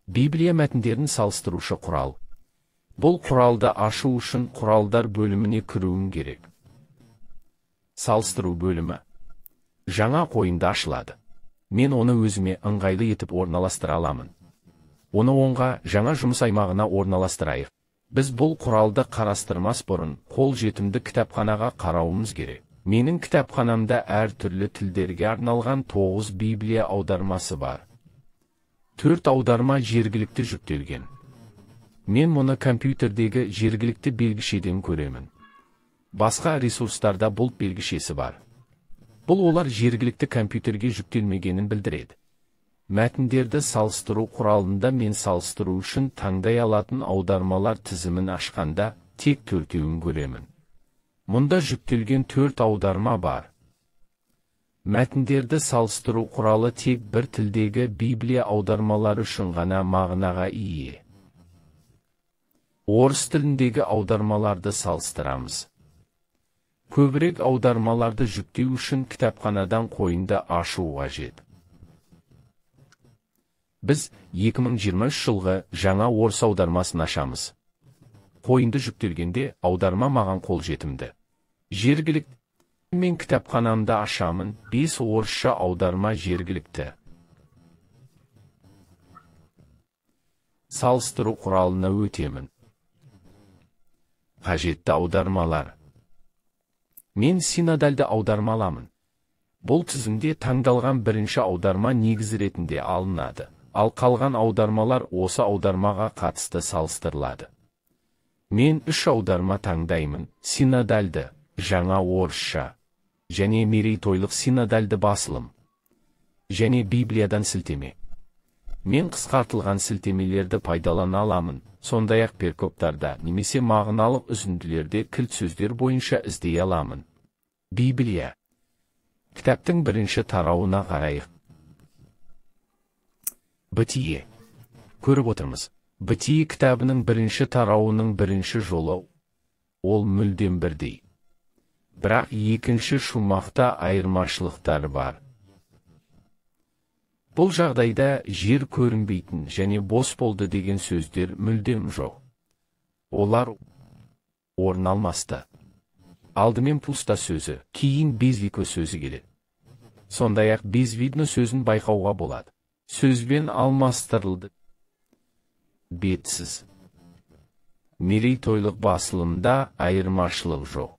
Библия мәтіндерін салыстырушы құрал. Бұл құралды ашу үшін құралдар бөліміне кіруің керек. Салыстыру бөлімі. Жаңа қойында ашылады. Мен оны өзіме ыңғайлы етіп орналастыра аламын. Оны оңға жаңа жұмыс аймағына орналастырайық. Біз бұл құралды қарастырмас бұрын қолжетімді кітапханаға қарауымыз керек. Менің кітапханамда әртүрлі тілдерге арналған 9 Библия аудармасы бар. 4 аударма жергілікті жүктелген. Мен мұны компьютердегі жергілікті белгішеден көремін. Басқа ресурстарда бұл белгішесі бар. Бұл олар жергілікті компьютерге жүктелмегенін білдіреді. Мәтіндерді салыстыру құралында мен салыстыру үшін таңдай алатын аудармалар тізімін ашқанда тек 4-еуін көремін. Мұнда жүктелген 4 аударма бар. Мәтіндерді салыстыру құралы тек бір тілдегі Библия аудармалары үшін ғана мағынаға ие. Орыс тіліндегі аудармаларды салыстырамыз. Көбірек аудармаларды жүктеу үшін кітапханадан қойынды ашу қажет. Біз 2023 жылғы жаңа орыс аудармасын ашамыз. Қойынды жүктелгенде аударма маған қолжетімді. Жергілікті мен кітапханамда ашамын, 5 орысша аударма жергілікті. Салыстыру құралына өтемін. Қажетті аудармалар. Мен синодальды аударма аламын. Бұл тізімде таңдалған бірінші аударма негіз ретінде алынады, ал қалған аудармалар осы аудармаға қатысты салыстырылады. Мен 3 аударма таңдаймын: синодальды, жаңа орысша, және мерейтойлық синодальды басылым, және Библиядан сілтеме. Мен қысқартылған сілтемелерді пайдалана аламын, сондай-ақ перкоптарда немесе мағыналық үзінділерде кілт сөздер бойынша іздей аламын. Библия. Кітаптың бірінші тарауына қарайық. Бытие. Көріп отырмыз. Бытие кітабының бірінші тарауының бірінші жолы. Ол мүлдем бірдей. Бірақ екінші шумақта айырмашылықтар бар. Бұл жағдайда жер көрінбейтін және бос болды деген сөздер мүлдем жоқ. Олар орын алмасты. Алдымен пуста сөзі, кейін безвико сөзі келеді. Сондай-ақ безвидно сөзін байқауға болады. Сөзбен алмастырылды. Бетсіз. Мерейтойлық басылымда айырмашылық жоқ.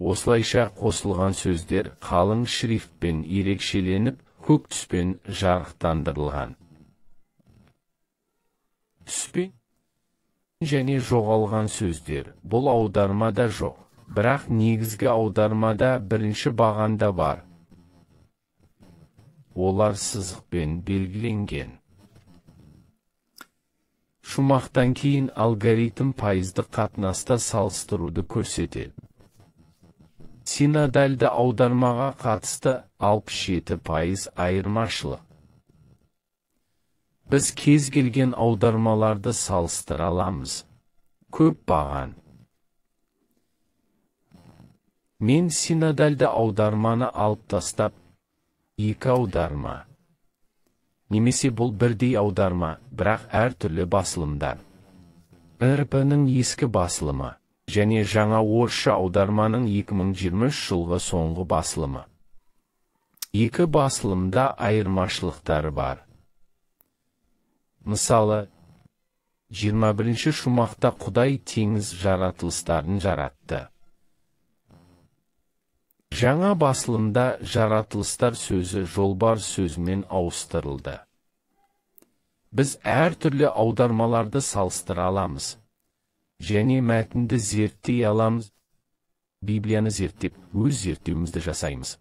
Осылайша қосылған сөздер қалың шрифтпен ерекшеленіп, көк түспен жарықтандырылған. Түспен және жоғалған сөздер бұл аудармада жоқ, бірақ негізгі аудармада бірінші бағанда бар. Олар сызықпен белгіленген. Шумақтан кейін алгоритм пайыздық қатынаста салыстыруды көрсетеді. Синодальды аудармаға қатысты 67% айырмашылық. Біз кез келген аудармаларды салыстыра аламыз. Көп баған. Мен синодальды аударманы алып тастап, 2 аударма. Немесе бұл бірдей аударма, бірақ әртүрлі басылымдар. РП-ның ескі басылымы және жаңа орысша аударманың 2023 жылғы соңғы басылымы. 2 басылымда айырмашылықтары бар. Мысалы, 21 шумақта Құдай теңіз жаратылыстарын жаратты. Жаңа басылымда жаратылыстар сөзі жолбарыс сөзімен ауыстырылды. Біз әртүрлі аудармаларды салыстыра аламыз. Және мәтінді зерттей аламыз. Библияны зерттеп, өз зерттеуімізді жасаймыз.